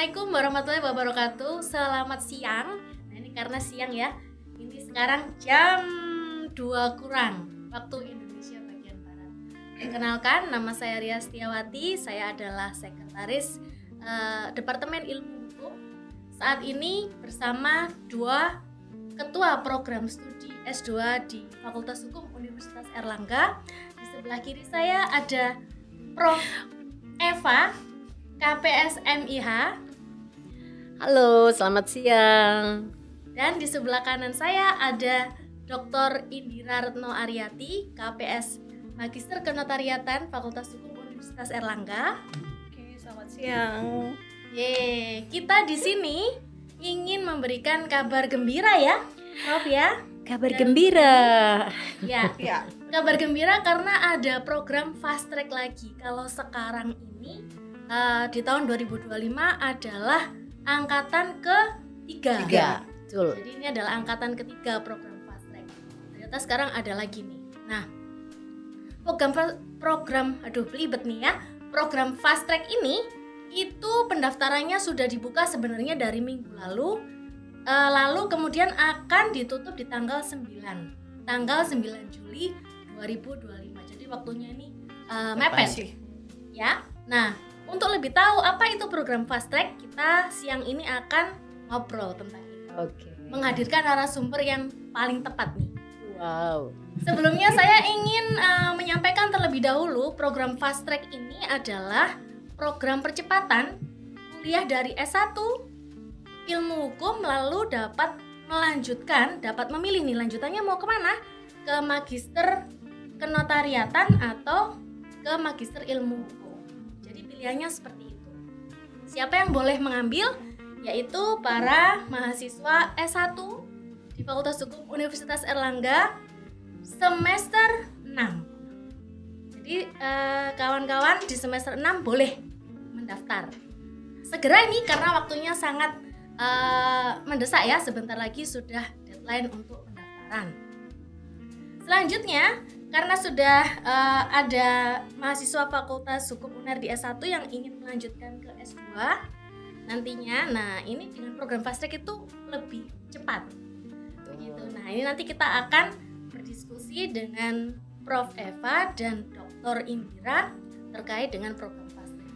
Assalamualaikum warahmatullahi wabarakatuh. Selamat siang. Nah, ini karena siang ya. Ini sekarang jam 2 kurang waktu Indonesia bagian barat. Perkenalkan, nama saya Ria Setiawati. Saya adalah sekretaris Departemen Ilmu Hukum. Saat ini bersama dua ketua program studi S2 di Fakultas Hukum Universitas Airlangga. Di sebelah kiri saya ada Prof. Eva, KPS MIH. Halo, selamat siang. Dan di sebelah kanan saya ada Dr. Indira Retno Aryati, KPS Magister Kenotariatan Fakultas Hukum Universitas Airlangga. Oke, selamat siang. Kita di sini ingin memberikan kabar gembira ya, Prof ya. Kabar gembira. Ya. Ya. Kabar gembira karena ada program fast track lagi. Kalau sekarang ini di tahun 2025 adalah angkatan ketiga. Betul. Jadi ini adalah angkatan ketiga program fast track. Ternyata sekarang ada lagi nih. Nah, belibet nih ya. Program fast track ini itu pendaftarannya sudah dibuka sebenarnya dari minggu lalu. Lalu kemudian akan ditutup di tanggal 9 Juli 2025. Jadi waktunya ini mepet. Ya. Nah, untuk lebih tahu apa itu program fast track, kita siang ini akan ngobrol tentang itu. Oke. Menghadirkan narasumber yang paling tepat nih. Wow. Sebelumnya saya ingin menyampaikan terlebih dahulu program fast track ini adalah program percepatan kuliah dari S1 Ilmu Hukum lalu dapat memilih nih lanjutannya mau kemana? Ke Magister Kenotariatan atau ke Magister Ilmu Hukum. Jadi pilihannya seperti itu. Siapa yang boleh mengambil? Yaitu para mahasiswa S1 di Fakultas Hukum Universitas Airlangga semester 6. Jadi kawan-kawan di semester 6 boleh mendaftar. Segera ini karena waktunya sangat mendesak ya, sebentar lagi sudah deadline untuk pendaftaran. Selanjutnya, karena sudah ada mahasiswa Fakultas Hukum UNER di S1 yang ingin melanjutkan ke S2 nantinya, nah ini dengan program fast track itu lebih cepat. Begitu. Nah, ini nanti kita akan berdiskusi dengan Prof. Eva dan Dr. Indira terkait dengan program fast track.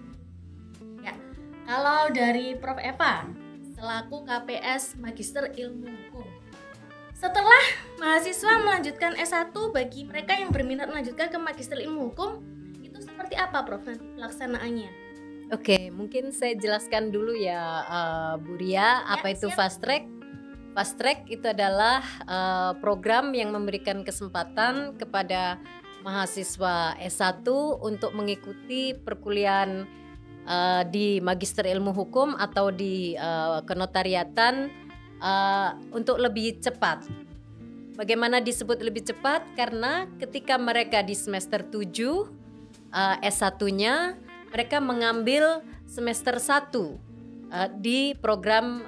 Ya, kalau dari Prof. Eva selaku KPS Magister Ilmu Hukum, setelah mahasiswa melanjutkan S1, bagi mereka yang berminat melanjutkan ke Magister Ilmu Hukum, itu seperti apa Prof nanti pelaksanaannya? Oke, mungkin saya jelaskan dulu ya, Bu Ria, apa itu siap. fast track? Fast track itu adalah program yang memberikan kesempatan kepada mahasiswa S1 untuk mengikuti perkuliahan di Magister Ilmu Hukum atau di Kenotariatan untuk lebih cepat. Bagaimana disebut lebih cepat? Karena ketika mereka di semester 7 S1-nya mereka mengambil semester 1 di program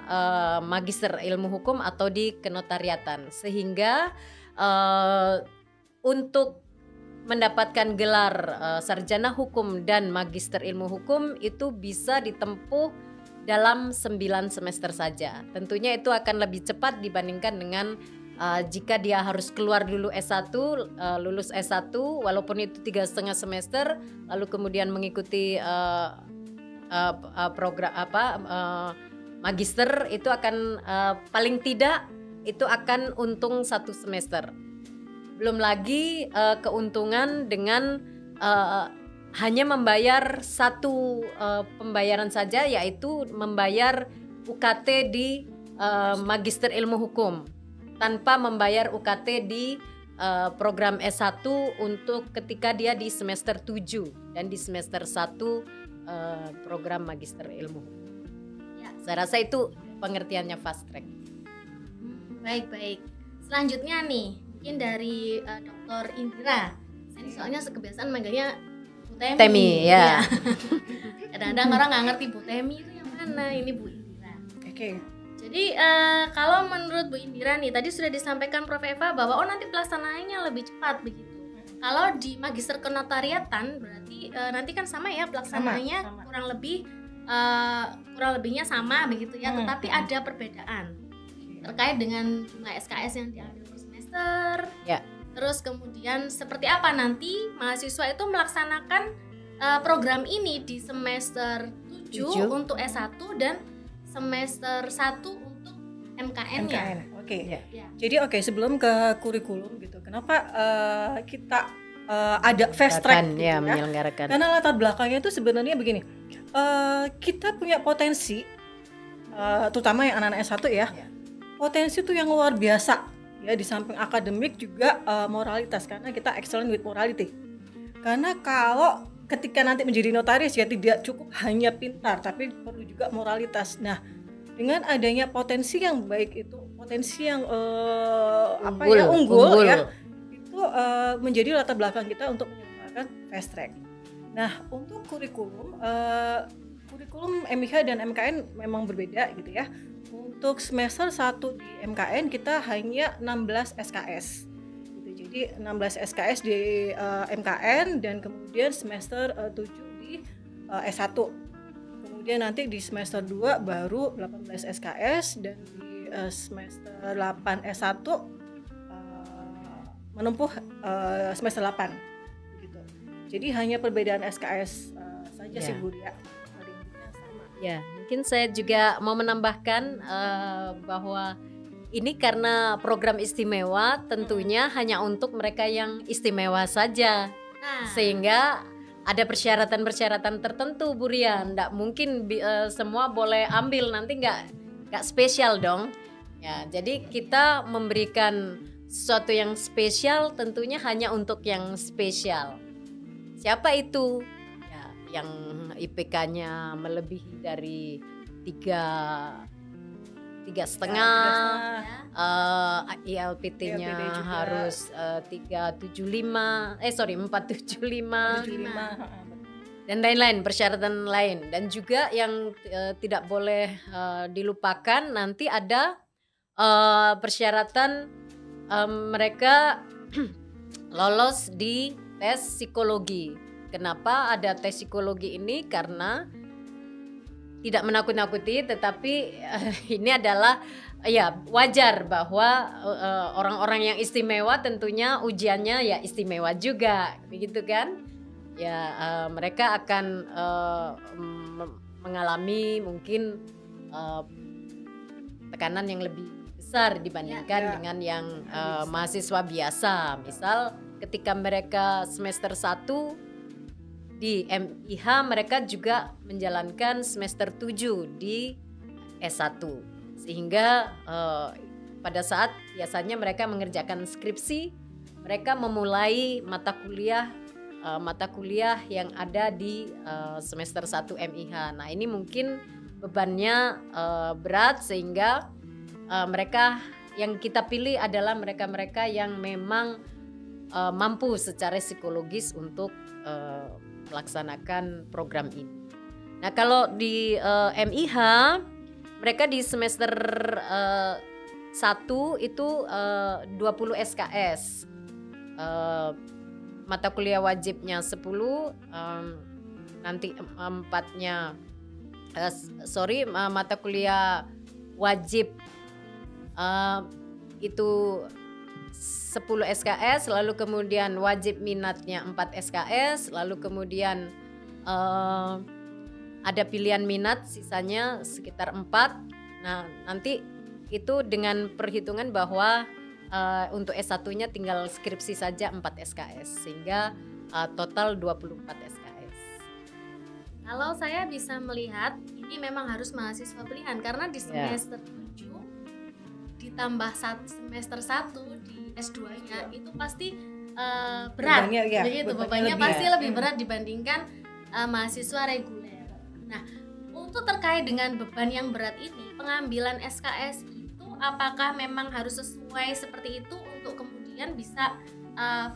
Magister Ilmu Hukum atau di Kenotariatan, sehingga untuk mendapatkan gelar sarjana hukum dan magister ilmu hukum itu bisa ditempuh dalam 9 semester saja. Tentunya itu akan lebih cepat dibandingkan dengan jika dia harus keluar dulu S1, lulus S1 walaupun itu 3,5 semester, lalu kemudian mengikuti program magister, itu akan paling tidak itu akan untung 1 semester. Belum lagi keuntungan dengan hanya membayar satu pembayaran saja, yaitu membayar UKT di Magister Ilmu Hukum tanpa membayar UKT di program S1 untuk ketika dia di semester 7 dan di semester 1 program Magister Ilmu Hukum. Ya. Saya rasa itu pengertiannya fast track. Baik. Selanjutnya nih, mungkin dari Dr. Indira. Ini soalnya kebiasaan manggilnya Bu Temi. Temi, ya. Kadang-kadang orang nggak ngerti Bu Temi itu yang mana. Ini Bu Indira. Oke. Jadi kalau menurut Bu Indira nih, tadi sudah disampaikan Prof. Eva bahwa nanti pelaksanaannya lebih cepat begitu. Kalau di Magister Kenotariatan berarti nanti kan sama ya pelaksanaannya Sama. kurang lebih kurang lebihnya sama begitu ya, tetapi ada perbedaan terkait dengan jumlah SKS yang diambil per semester. Ya. Terus kemudian seperti apa nanti mahasiswa itu melaksanakan program ini di semester 7 untuk S1 dan semester 1 untuk MKN-nya. Oke. Ya. Jadi sebelum ke kurikulum gitu, kenapa kita ada fast track gitu ya? Menyelenggarakan. Karena latar belakangnya itu sebenarnya begini, kita punya potensi, terutama yang anak-anak S1 ya, potensi itu yang luar biasa ya, di samping akademik juga moralitas, karena kita excellent with morality. Karena kalau ketika nanti menjadi notaris ya tidak cukup hanya pintar, tapi perlu juga moralitas. Nah, dengan adanya potensi yang baik itu, potensi yang unggul ya, itu menjadi latar belakang kita untuk menyelenggarakan fast track. Nah, untuk kurikulum MIH dan MKN memang berbeda gitu ya. Untuk semester 1 di MKN kita hanya 16 SKS. Jadi 16 SKS di MKN dan kemudian semester 7 di S1. Kemudian nanti di semester 2 baru 18 SKS dan di semester 8 S1 menempuh semester 8 gitu. Jadi hanya perbedaan SKS saja sih Bu Ria. Ya, mungkin saya juga mau menambahkan bahwa ini karena program istimewa tentunya hanya untuk mereka yang istimewa saja. Sehingga ada persyaratan-persyaratan tertentu Bu Ria. Nggak mungkin semua boleh ambil, nanti nggak spesial dong. Ya, jadi kita memberikan sesuatu yang spesial tentunya hanya untuk yang spesial. Siapa itu? Ya, yang IPK-nya melebihi dari 3,5, ILPT-nya harus 475 dan lain-lain, persyaratan lain. Dan juga yang tidak boleh dilupakan, nanti ada persyaratan mereka lolos di tes psikologi. Kenapa ada tes psikologi ini? Karena tidak menakut-nakuti, tetapi ini adalah ya wajar bahwa orang-orang yang istimewa tentunya ujiannya ya istimewa juga, begitu kan? Ya mereka akan mengalami mungkin tekanan yang lebih besar dibandingkan dengan yang mahasiswa biasa. Misal ketika mereka semester 1 di MIH, mereka juga menjalankan semester 7 di S1. Sehingga pada saat biasanya mereka mengerjakan skripsi, mereka memulai mata kuliah yang ada di semester 1 MIH. Nah, ini mungkin bebannya berat, sehingga mereka yang kita pilih adalah mereka-mereka yang memang mampu secara psikologis untuk melaksanakan program ini. Nah, kalau di MIH mereka di semester 1 itu 20 SKS. Mata kuliah wajibnya 10, nanti mata kuliah wajib itu 10 SKS, lalu kemudian wajib minatnya 4 SKS, lalu kemudian ada pilihan minat sisanya sekitar 4. Nah, nanti itu dengan perhitungan bahwa untuk S1-nya tinggal skripsi saja 4 SKS, sehingga total 24 SKS. Kalau saya bisa melihat ini memang harus mahasiswa pilihan, karena di semester 7 ditambah semester 1 di S2-nya itu pasti berat, bebannya pasti lebih berat dibandingkan mahasiswa reguler. Nah, untuk terkait dengan beban yang berat ini, pengambilan SKS itu apakah memang harus sesuai seperti itu untuk kemudian bisa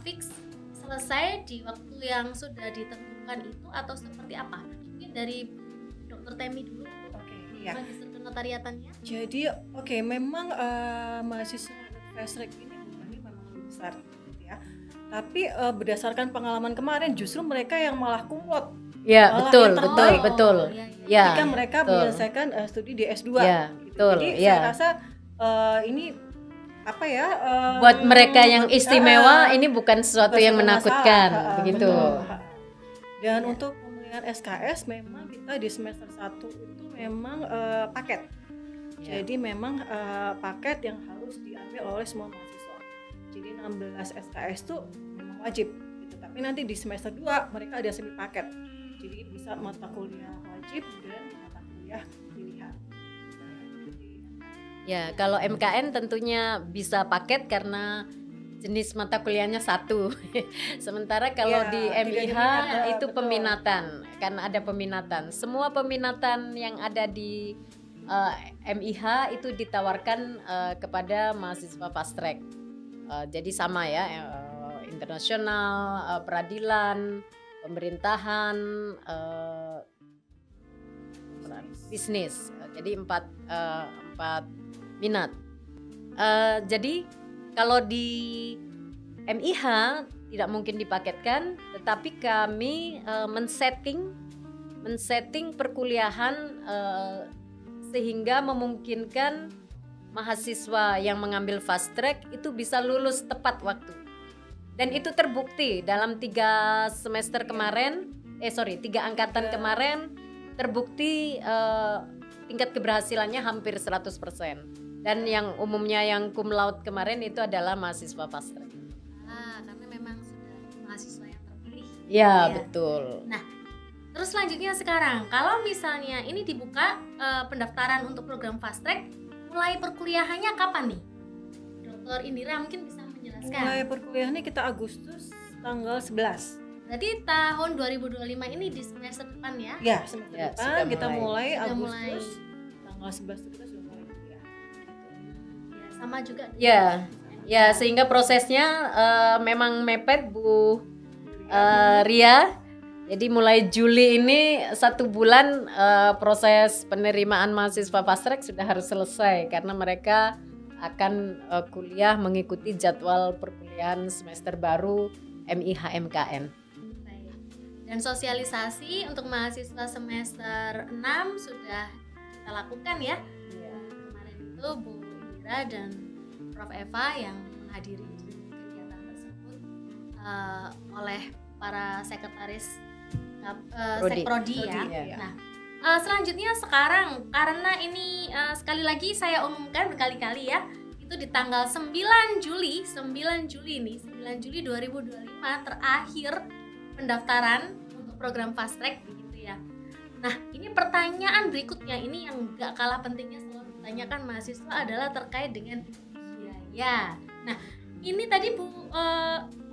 fix selesai di waktu yang sudah ditentukan itu, atau seperti apa? Mungkin dari Dr. Temi dulu. Magister kenotariatannya. Jadi memang mahasiswa fast track ini bebannya memang lebih besar gitu ya. Tapi berdasarkan pengalaman kemarin justru mereka yang malah kumlot Ya, malah betul, yang terbaik. betul. iya. Ya, Ketika mereka betul. menyelesaikan studi di S2. Ya, gitu. betul, Jadi ya. saya rasa ini apa ya? Buat mereka yang istimewa ini bukan sesuatu bukan yang suatu menakutkan, masalah. begitu. Betul. Dan Ya. untuk pemilihan SKS memang kita di semester 1 itu memang paket. Ya. Jadi memang paket yang harus diambil oleh semua mahasiswa. Jadi 16 SKS itu memang wajib gitu. Tapi nanti di semester 2 mereka ada semi paket. Jadi bisa mata kuliah wajib dan mata kuliah pilihan. Ya, kalau MKN tentunya bisa paket karena jenis mata kuliahnya satu. Sementara kalau Ya, di tidak MIH diminat, itu betul. peminatan, karena ada peminatan. Semua peminatan yang ada di MIH itu ditawarkan kepada mahasiswa fast track. Jadi sama ya, internasional, peradilan, pemerintahan, bisnis. Jadi empat minat. Jadi kalau di MIH tidak mungkin dipaketkan, tetapi kami men-setting perkuliahan sehingga memungkinkan mahasiswa yang mengambil fast track itu bisa lulus tepat waktu. Dan itu terbukti dalam 3 semester kemarin, 3 angkatan kemarin terbukti tingkat keberhasilannya hampir 100%. Dan yang umumnya yang cum laude kemarin itu adalah mahasiswa fast track. Karena memang sudah mahasiswa yang terpilih. Ya, betul. Nah, terus selanjutnya sekarang, kalau misalnya ini dibuka pendaftaran untuk program fast track, mulai perkuliahannya kapan nih? Dr. Indira mungkin bisa menjelaskan. Mulai perkuliahannya kita Agustus tanggal 11. Berarti tahun 2025 ini di semester depan ya? Ya, semester Ya, depan sudah kita mulai Sudah Agustus mulai. tanggal 11 itu kita sudah mulai kuliah. Ya, sama juga. Ya, sehingga prosesnya memang mepet Bu Ria. Jadi mulai Juli ini 1 bulan proses penerimaan mahasiswa fast track sudah harus selesai karena mereka akan kuliah mengikuti jadwal perkuliahan semester baru MIH MKN. Baik. Dan sosialisasi untuk mahasiswa semester 6 sudah kita lakukan ya. Kemarin itu Bu Indira dan Prof Eva yang menghadiri kegiatan tersebut oleh para sekretaris Sekprodi ya. ya. Nah, selanjutnya sekarang karena ini sekali lagi saya umumkan berkali-kali ya, itu di tanggal 9 Juli nih, 9 Juli 2025 terakhir pendaftaran untuk program fast track begitu ya. Nah, ini pertanyaan berikutnya ini yang gak kalah pentingnya selalu ditanyakan mahasiswa adalah terkait dengan biaya. Nah, ini tadi Bu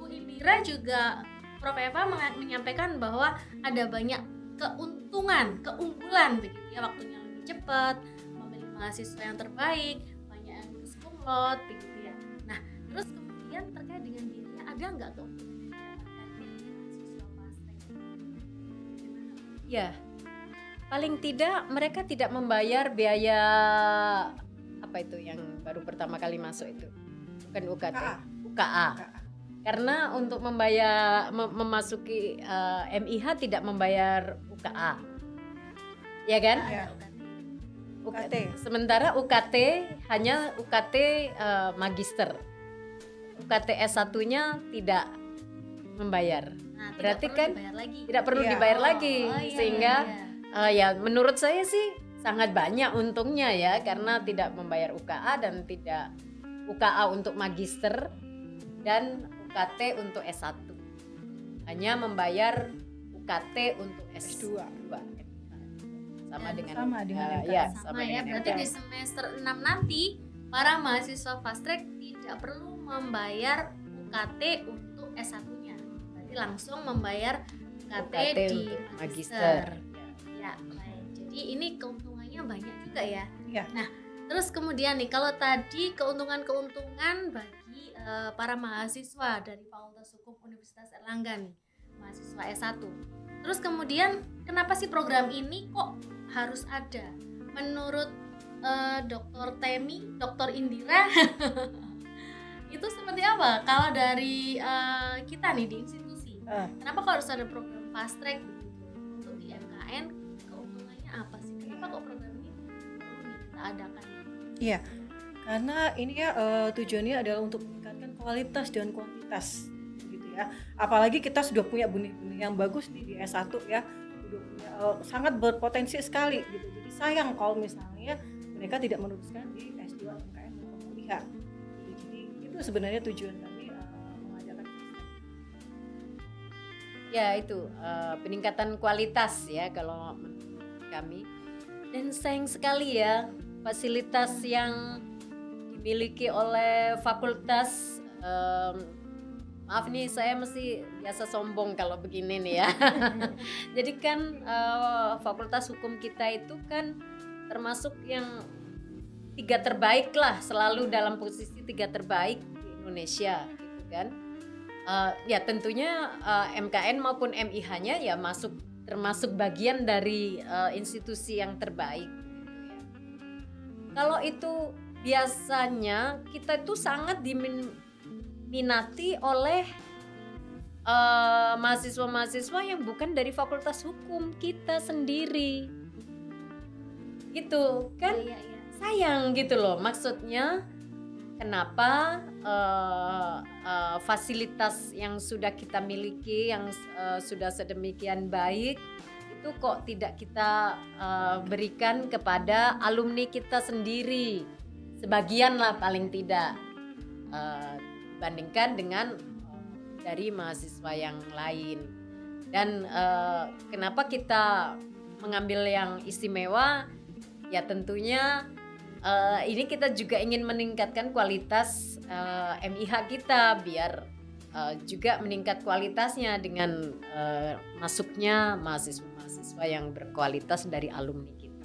Indira juga Prof Eva menyampaikan bahwa ada banyak keunggulan begitu ya, waktunya lebih cepat, memilih mahasiswa yang terbaik, banyak yang lulus cum laude begitu ya. Nah, terus kemudian terkait dengan biaya, ada nggak keuntungan yang didapatkan dari mahasiswa fast track? Ya, paling tidak mereka tidak membayar biaya apa itu yang baru pertama kali masuk itu, bukan UKT, UKA. Karena untuk memasuki MIH tidak membayar UKA, ya kan? Ya. UKT. Sementara UKT hanya UKT magister, UKT S1-nya tidak membayar. Nah, Berarti tidak perlu kan dibayar lagi. tidak perlu Iya. dibayar lagi, iya, sehingga iya. ya menurut saya sih sangat banyak untungnya ya, karena tidak membayar UKA dan tidak UKA untuk magister dan UKT untuk S1, hanya membayar UKT untuk S2. Sama dengan MKN. ya, Sama dengan ya, berarti MKN. di semester 6 nanti para mahasiswa fast track tidak perlu membayar UKT untuk S1-nya. Berarti langsung membayar UKT di untuk magister. Ya, baik. Jadi ini keuntungannya banyak juga ya. Iya. Nah, terus kemudian nih kalau tadi keuntungan bagi para mahasiswa dari Fakultas Hukum Universitas Airlangga nih, mahasiswa S1. Terus kemudian kenapa sih program ini kok harus ada? Menurut Dr. Temi, Dr. Indira itu seperti apa? Kalau dari kita nih di institusi, kenapa kok harus ada program fast track begitu MKN, keuntungannya apa sih? Kenapa kok program ini perlu kita adakan? Iya, karena ini ya tujuannya adalah untuk meningkatkan kualitas dan kuantitas gitu ya. Apalagi kita sudah punya benih-benih yang bagus di S1 ya, sudah punya sangat berpotensi sekali gitu. Jadi sayang kalau misalnya mereka tidak meneruskan di S2 MKN atau MIH. Gitu. Jadi itu sebenarnya tujuan kami mengadakan Ya itu peningkatan kualitas ya kalau menurut kami. Dan sayang sekali ya fasilitas yang dimiliki oleh fakultas, maaf nih saya mesti biasa sombong kalau begini nih ya. Jadi kan fakultas hukum kita itu kan termasuk yang 3 terbaik lah, selalu dalam posisi 3 terbaik di Indonesia gitu kan. Ya tentunya MKN maupun MIH-nya ya termasuk bagian dari institusi yang terbaik gitu ya. Kalau itu biasanya kita itu sangat diminati oleh mahasiswa-mahasiswa yang bukan dari fakultas hukum kita sendiri gitu kan. Iya. Sayang gitu loh, maksudnya kenapa fasilitas yang sudah kita miliki yang sudah sedemikian baik itu kok tidak kita berikan kepada alumni kita sendiri, sebagian lah paling tidak, dibandingkan dengan dari mahasiswa yang lain. Dan kenapa kita mengambil yang istimewa? Ya tentunya ini kita juga ingin meningkatkan kualitas MIH kita biar juga meningkat kualitasnya dengan masuknya mahasiswa-mahasiswa yang berkualitas dari alumni kita.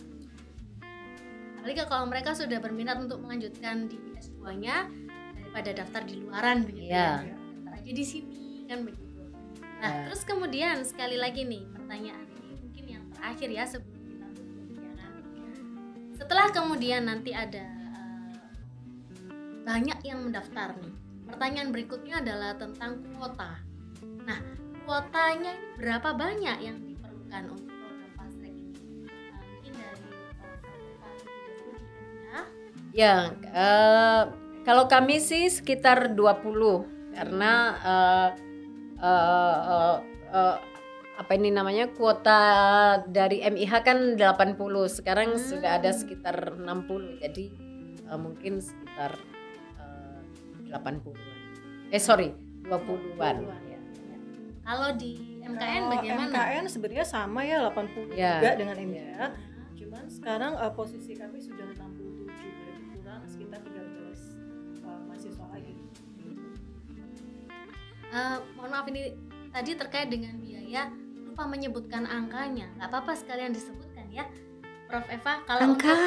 Apalagi kalau mereka sudah berminat untuk melanjutkan di S2-nya daripada daftar di luaran begitu ya. Daftar aja di sini kan begitu. Nah, terus kemudian sekali lagi nih pertanyaan ini mungkin yang terakhir ya sebelum kita tutup ya kan. Setelah kemudian nanti ada banyak yang mendaftar nih. Pertanyaan berikutnya adalah tentang kuota. Nah, kuotanya berapa banyak yang diperlukan untuk program fast track ini? Mungkin dari Ya, kalau kami sih sekitar 20 karena apa ini namanya kuota dari MIH kan 80, sekarang sudah ada sekitar 60, jadi mungkin sekitar 80-an. 20-an. Ya. Kalau di MKN bagaimana? MKN sebenarnya sama ya 80 Ya. juga dengan MIH. Cuman sekarang posisi kami sudah 67, jadi kurang sekitar 13 mahasiswa lagi. Mohon maaf ini tadi terkait dengan biaya, lupa menyebutkan angkanya. Nggak apa-apa sekalian disebutkan ya, Prof Eva. Kalau Angka? untuk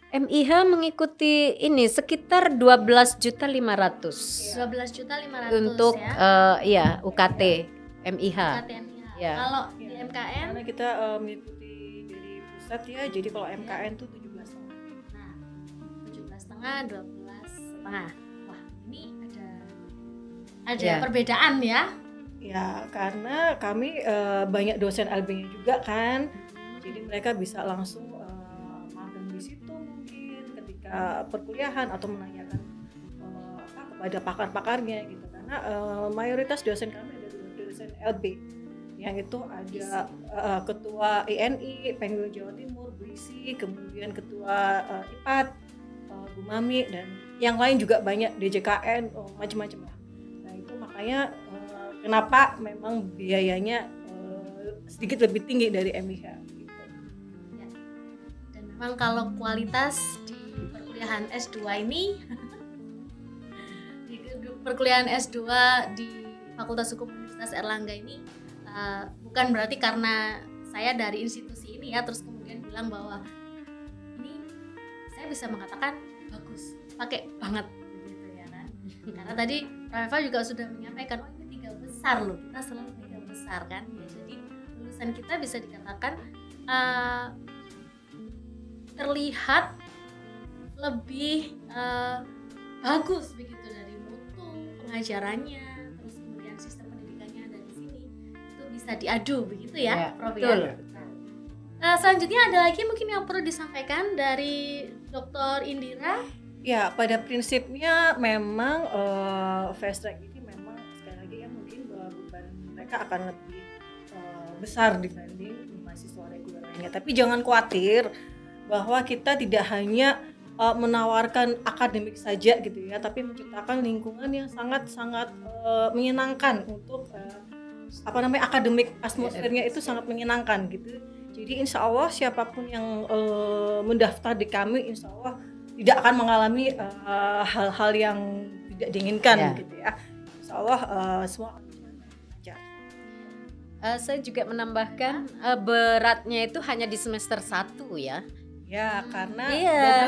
MIH mengikuti ini sekitar 12.500.000 12.500.000 untuk ya. UKT MIH. KTMIH. Ya. Kalau di MKN, Karena kita mengikuti dari pusat ya, jadi kalau MKN tuh 17,5. nah 17,5, 12,5. Wah, ini ada Ya. perbedaan ya. Ya, karena kami banyak dosen LB-nya juga kan, jadi mereka bisa langsung magang di situ mungkin ketika perkuliahan atau menanyakan kepada pakar-pakarnya gitu. Karena mayoritas dosen kami adalah dosen LB, yang itu ada ketua INI, Pengurus Jawa Timur, Bu Isi, kemudian ketua IPAT, Bu Mami, dan yang lain juga banyak, DJKN, macam-macam lah. Nah itu makanya kenapa memang biayanya sedikit lebih tinggi dari MIH gitu. Ya. Dan memang kalau kualitas di perkuliahan S2 ini di perkuliahan S2 di Fakultas Hukum Universitas Airlangga ini bukan berarti karena saya dari institusi ini ya terus kemudian bilang bahwa ini saya bisa mengatakan bagus, pakai banget gitu ya kan. Karena tadi Prof Eva juga sudah menyampaikan ini 3 besar loh, kita selalu 3 besar kan ya, jadi lulusan kita bisa dikatakan terlihat lebih bagus begitu dari mutu pengajarannya, terus kemudian sistem pendidikannya dari sini itu bisa diadu begitu ya, Prof betul. ya. Selanjutnya ada lagi mungkin yang perlu disampaikan dari Dr. Indira? Ya, pada prinsipnya memang fast track ini memang sekali lagi ya mungkin beban mereka akan lebih besar dibanding mahasiswa reguler lainnya. Tapi jangan khawatir bahwa kita tidak hanya menawarkan akademik saja gitu ya, tapi menciptakan lingkungan yang sangat-sangat menyenangkan untuk akademik atmosfernya itu sangat menyenangkan gitu. Jadi insya Allah siapapun yang mendaftar di kami insya Allah tidak akan mengalami hal-hal yang tidak diinginkan gitu ya. Insya Allah semua akan lancar. Saya juga menambahkan beratnya itu hanya di semester 1 ya. Ya, karena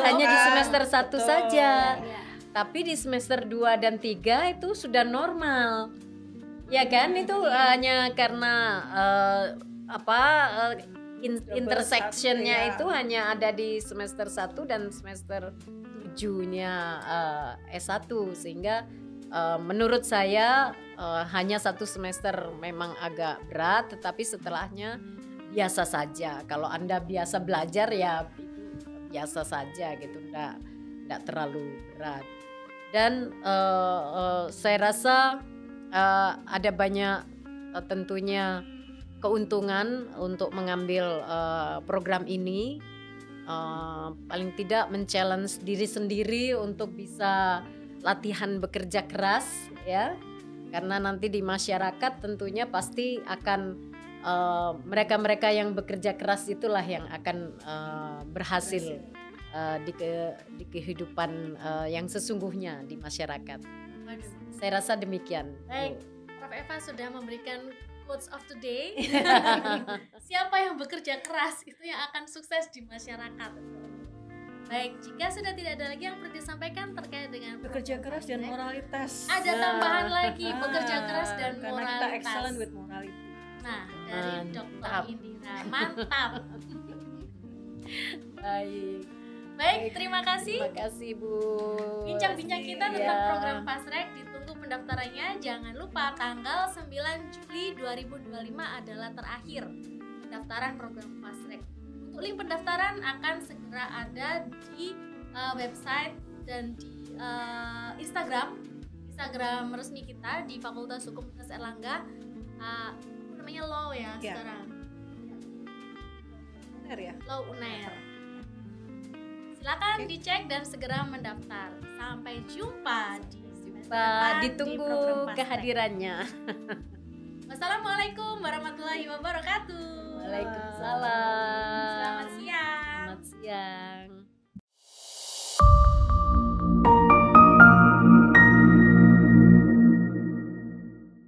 hanya di semester 1 betul. saja. Ya. Tapi di semester 2 dan 3 itu sudah normal. Ya kan? Itu hanya karena intersectionnya itu hanya ada di semester 1 dan semester 7-nya S1 sehingga menurut saya hanya 1 semester memang agak berat, tetapi setelahnya biasa saja. Kalau Anda biasa belajar ya biasa saja gitu, enggak terlalu berat. Dan saya rasa ada banyak tentunya keuntungan untuk mengambil program ini. Paling tidak men-challenge diri sendiri untuk bisa latihan bekerja keras ya, karena nanti di masyarakat tentunya pasti akan mereka-mereka yang bekerja keras itulah yang akan berhasil di kehidupan yang sesungguhnya di masyarakat. Saya rasa demikian. Baik, Prof. Eva sudah memberikan quotes of the day. Siapa yang bekerja keras itu yang akan sukses di masyarakat. Baik, jika sudah tidak ada lagi yang perlu disampaikan terkait dengan bekerja keras dan moralitas. Ada tambahan lagi, bekerja keras dan karena moralitas. kita excellent with morality. Nah, dari Dr. Indira, mantap. Baik, terima kasih. Terima kasih Bu. Bincang-bincang kita tentang program Fast Track, ditunggu pendaftarannya. Jangan lupa tanggal 9 Juli 2025 adalah terakhir pendaftaran program Fast Track. Untuk link pendaftaran akan segera ada di website dan di Instagram resmi kita di Fakultas Hukum Universitas Erlangga. Namanya Law ya sekarang. Unair ya? Law Unair. Silakan dicek dan segera mendaftar. Sampai jumpa di semester depan Ditunggu di program Fast Track. kehadirannya. Wassalamualaikum warahmatullahi wabarakatuh. Waalaikumsalam.